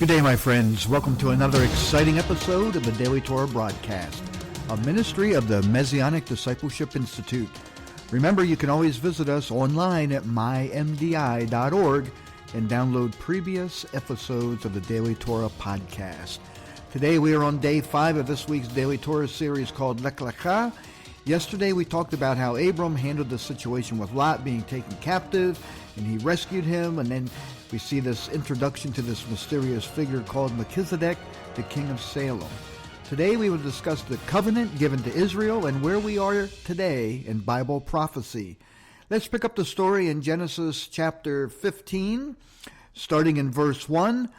Good day, my friends. Welcome to another exciting episode of the Daily Torah broadcast, a ministry of the Messianic Discipleship Institute. Remember, you can always visit us online at mymdi.org and download previous episodes of the Daily Torah podcast. Today we are on day 5 of this week's Daily Torah series called Lech Lecha. Yesterday we talked about how Abram handled the situation with Lot being taken captive, and he rescued him, and then we see this introduction to this mysterious figure called Melchizedek, the king of Salem. Today we will discuss the covenant given to Israel and where we are today in Bible prophecy. Let's pick up the story in Genesis chapter 15, starting in verse 1.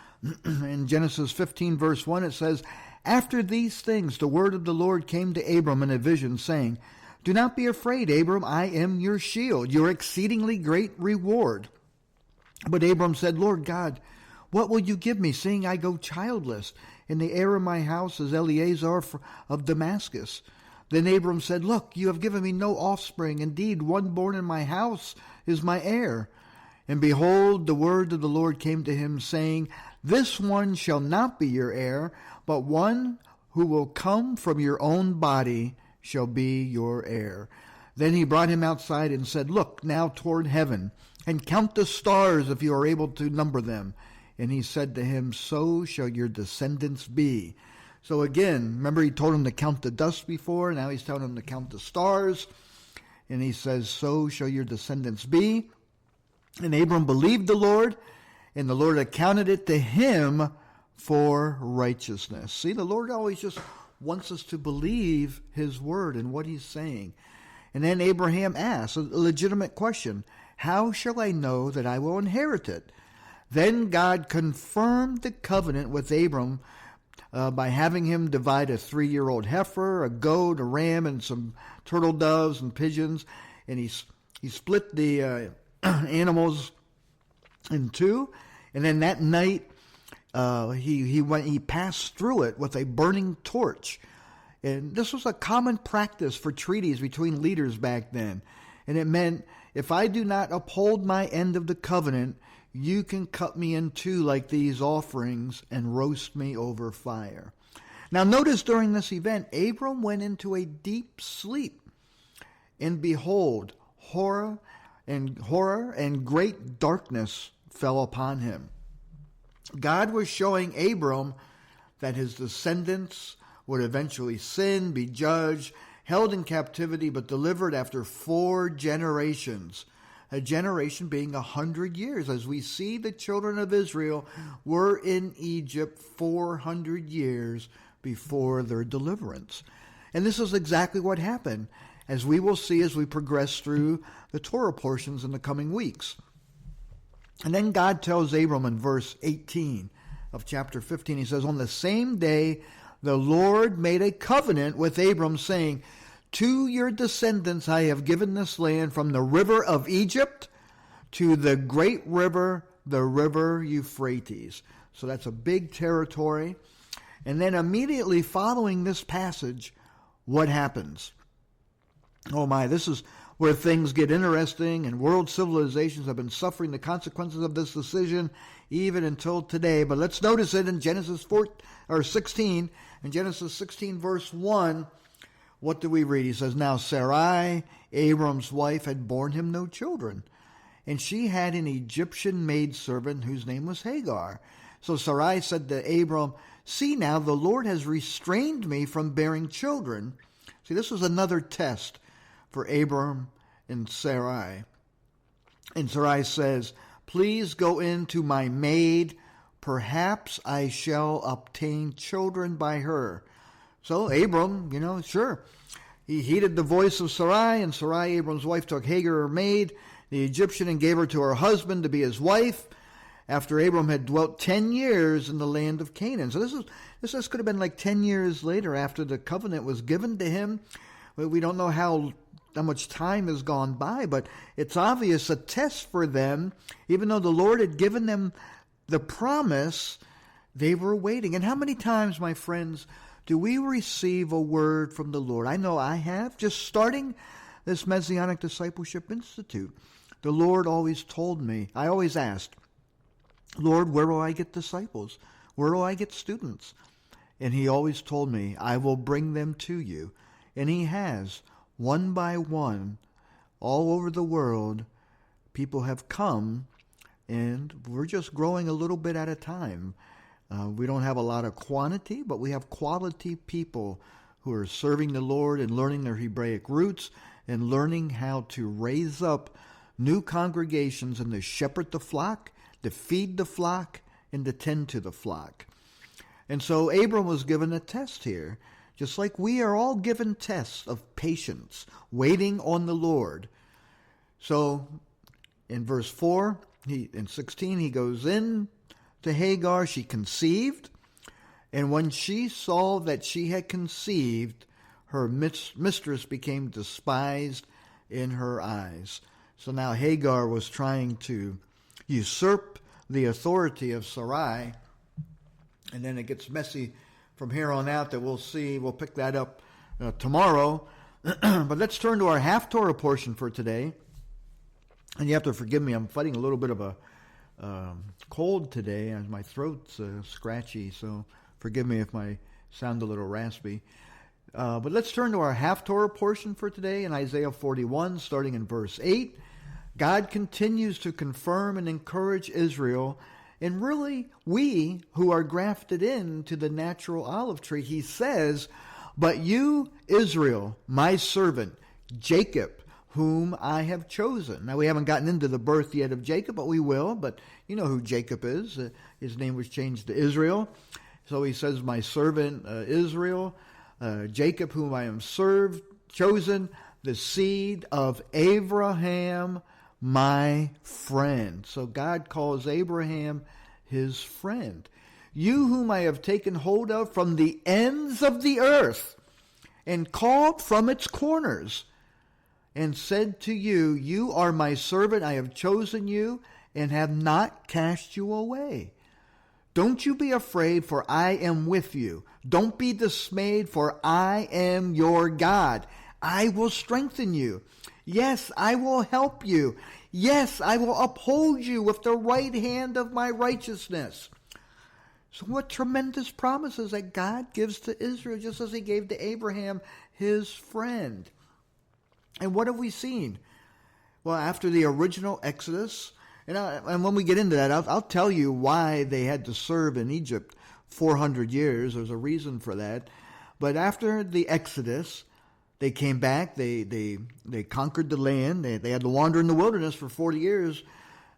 In Genesis 15, verse 1, it says, "After these things the word of the Lord came to Abram in a vision, saying, 'Do not be afraid, Abram, I am your shield, your exceedingly great reward.' But Abram said, 'Lord God, what will you give me, seeing I go childless, and the heir of my house is Eleazar of Damascus?' Then Abram said, 'Look, you have given me no offspring. Indeed, one born in my house is my heir.' And behold, the word of the Lord came to him, saying, 'This one shall not be your heir, but one who will come from your own body shall be your heir.' Then he brought him outside and said, 'Look now toward heaven, and count the stars if you are able to number them.' And he said to him, 'So shall your descendants be.'" So again, remember he told him to count the dust before, now he's telling him to count the stars. And he says, "So shall your descendants be." And Abram believed the Lord, and the Lord accounted it to him for righteousness. See, the Lord always just wants us to believe his word and what he's saying. And then Abraham asks a legitimate question: "How shall I know that I will inherit it?" Then God confirmed the covenant with Abram by having him divide a 3-year-old heifer, a goat, a ram, and some turtle doves and pigeons. And he split the animals in two. And then that night, he passed through it with a burning torch. And this was a common practice for treaties between leaders back then. And it meant, if I do not uphold my end of the covenant, you can cut me in two like these offerings and roast me over fire. Now notice during this event, Abram went into a deep sleep. And behold, horror and great darkness fell upon him. God was showing Abram that his descendants would eventually sin, be judged, held in captivity, but delivered after 4 generations. A generation being 100 years. As we see, the children of Israel were in Egypt 400 years before their deliverance. And this is exactly what happened, as we will see as we progress through the Torah portions in the coming weeks. And then God tells Abram in verse 18 of chapter 15, he says, "On the same day the Lord made a covenant with Abram, saying, 'To your descendants I have given this land, from the river of Egypt to the great river, the river Euphrates.'" So that's a big territory. And then immediately following this passage, what happens? Oh my, this is where things get interesting, and world civilizations have been suffering the consequences of this decision even until today. But let's notice it in Genesis 16. In Genesis 16, verse 1, what do we read? He says, "Now Sarai, Abram's wife, had borne him no children, and she had an Egyptian maidservant whose name was Hagar. So Sarai said to Abram, 'See now, the Lord has restrained me from bearing children.'" See, this was another test for Abram and Sarai. And Sarai says, "Please go in to my maid. Perhaps I shall obtain children by her." So Abram, sure. He heeded the voice of Sarai, and Sarai, Abram's wife, took Hagar, her maid, the Egyptian, and gave her to her husband to be his wife, after Abram had dwelt 10 years in the land of Canaan. So this could have been like 10 years later after the covenant was given to him. We don't know how much time has gone by, but it's obvious a test for them. Even though the Lord had given them the promise, they were waiting. And how many times, my friends, do we receive a word from the Lord? I know I have. Just starting this Messianic Discipleship Institute, the Lord always told me, I always asked, "Lord, where will I get disciples? Where do I get students? And he always told me, I will bring them to you. And he has, one by one, all over the world. People have come, and we're just growing a little bit at a time. We don't have a lot of quantity, but we have quality people who are serving the Lord and learning their Hebraic roots and learning how to raise up new congregations and to shepherd the flock, to feed the flock, and to tend to the flock. And so Abram was given a test here, just like we are all given tests of patience, waiting on the Lord. So in verse 4, in 16, he goes in to Hagar. She conceived, and when she saw that she had conceived, her mistress became despised in her eyes. So now Hagar was trying to usurp the authority of Sarai, and then it gets messy from here on out. That we'll see. We'll pick that up tomorrow. But let's turn to our half-Torah portion for today. And you have to forgive me, I'm fighting a little bit of a cold today, and my throat's scratchy, so forgive me if I sound a little raspy. But let's turn to our half-Torah portion for today in Isaiah 41, starting in verse 8. God continues to confirm and encourage Israel, and really we who are grafted into the natural olive tree. He says, but you, Israel, my servant, Jacob, whom I have chosen. Now, we haven't gotten into the birth yet of Jacob, but we will. But you know who Jacob is. His name was changed to Israel. So he says, my servant Israel, Jacob, whom I am chosen, the seed of Abraham, my friend. So God calls Abraham his friend. You whom I have taken hold of from the ends of the earth and called from its corners, and said to you, you are my servant, I have chosen you, and have not cast you away. Don't you be afraid, for I am with you. Don't be dismayed, for I am your God. I will strengthen you. Yes, I will help you. Yes, I will uphold you with the right hand of my righteousness. So what tremendous promises that God gives to Israel, just as he gave to Abraham, his friend. And what have we seen? Well, after the original Exodus, and when we get into that, I'll tell you why they had to serve in Egypt 400 years. There's a reason for that. But after the Exodus, they came back. They conquered the land. They had to wander in the wilderness for 40 years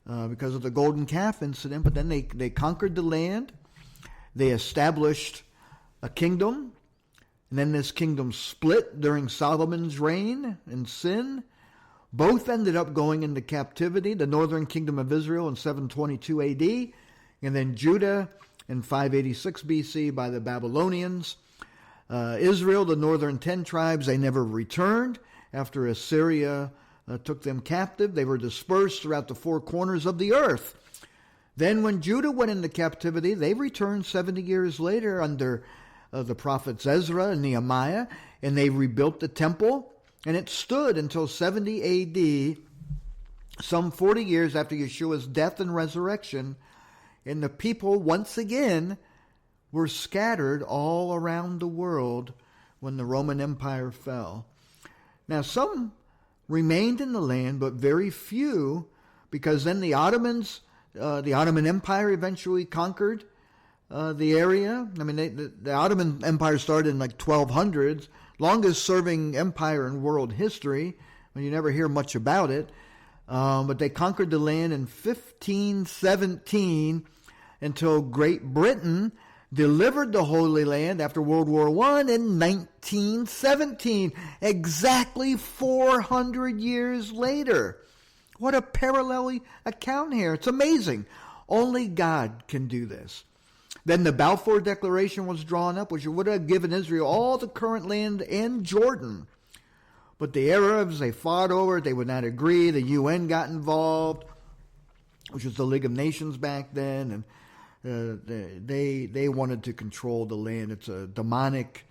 because of the golden calf incident. But then they conquered the land. They established a kingdom. And then this kingdom split during Solomon's reign in sin. Both ended up going into captivity. The northern kingdom of Israel in 722 AD. And then Judah in 586 BC by the Babylonians. Israel, the northern 10 tribes, they never returned. After Assyria took them captive, they were dispersed throughout the four corners of the earth. Then when Judah went into captivity, they returned 70 years later under the prophets Ezra and Nehemiah, and they rebuilt the temple, and it stood until 70 AD, some 40 years after Yeshua's death and resurrection, and the people once again were scattered all around the world when the Roman Empire fell. Now some remained in the land, but very few, because then the Ottoman Empire eventually conquered the area. I mean, the Ottoman Empire started in like 1200s, longest serving empire in world history. Well, you never hear much about it. But they conquered the land in 1517 until Great Britain delivered the Holy Land after World War I in 1917, exactly 400 years later. What a parallel account here. It's amazing. Only God can do this. Then the Balfour Declaration was drawn up, which would have given Israel all the current land and Jordan. But the Arabs, they fought over it. They would not agree. The UN got involved, which was the League of Nations back then. And they wanted to control the land. It's a demonic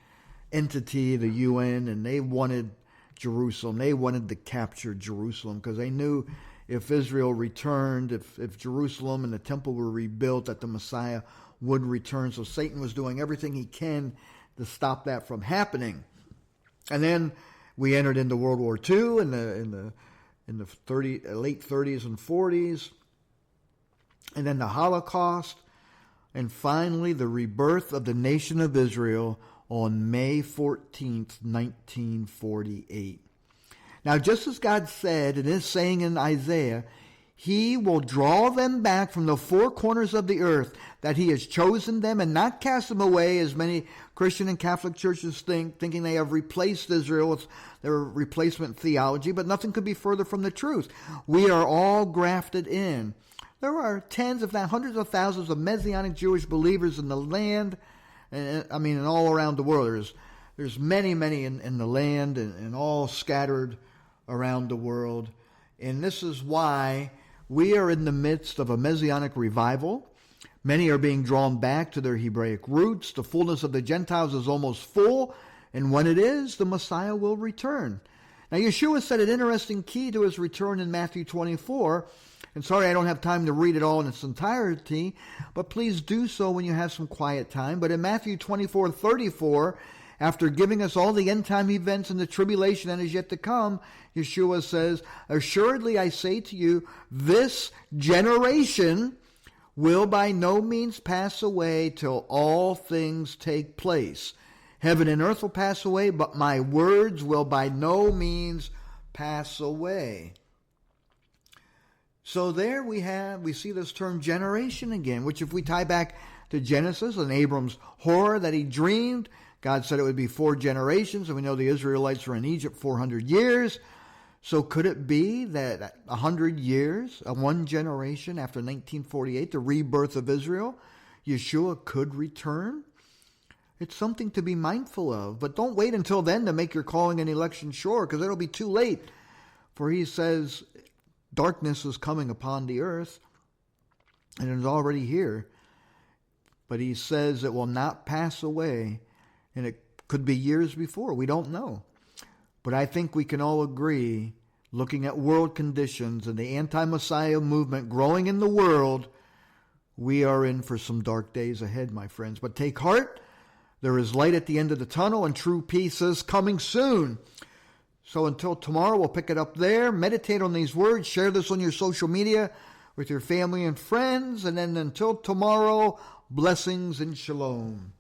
entity, the UN, and they wanted Jerusalem. They wanted to capture Jerusalem because they knew if Israel returned, if Jerusalem and the temple were rebuilt, that the Messiah would return. So Satan was doing everything he can to stop that from happening. And then we entered into World War II in the late 30s and 40s, and then the Holocaust, and finally the rebirth of the nation of Israel on May 14th, 1948. Now, just as God said in his saying in Isaiah, he will draw them back from the four corners of the earth, that he has chosen them and not cast them away, as many Christian and Catholic churches thinking they have replaced Israel with their replacement theology, but nothing could be further from the truth. We are all grafted in. There are tens, if not hundreds of thousands of Messianic Jewish believers in the land, and all around the world. There's many in the land and all scattered around the world. And this is why we are in the midst of a Messianic revival. Many are being drawn back to their Hebraic roots. The fullness of the Gentiles is almost full, and when it is, the Messiah will return. Now, Yeshua said an interesting key to his return in Matthew 24, and sorry I don't have time to read it all in its entirety, but please do so when you have some quiet time. But in Matthew 24:34, after giving us all the end-time events and the tribulation that is yet to come, Yeshua says, "Assuredly I say to you, this generation will by no means pass away till all things take place. Heaven and earth will pass away, but my words will by no means pass away." So there we see this term generation again, which if we tie back to Genesis and Abram's horror that he dreamed, God said it would be 4 generations, and we know the Israelites were in Egypt 400 years. So could it be that 100 years, one generation after 1948, the rebirth of Israel, Yeshua could return? It's something to be mindful of, but don't wait until then to make your calling and election sure, because it'll be too late. For he says darkness is coming upon the earth, and it is already here. But he says it will not pass away, and it could be years before. We don't know. But I think we can all agree, looking at world conditions and the anti-Messiah movement growing in the world, we are in for some dark days ahead, my friends. But take heart, there is light at the end of the tunnel, and true peace is coming soon. So until tomorrow, we'll pick it up there. Meditate on these words. Share this on your social media with your family and friends. And then until tomorrow, blessings and shalom.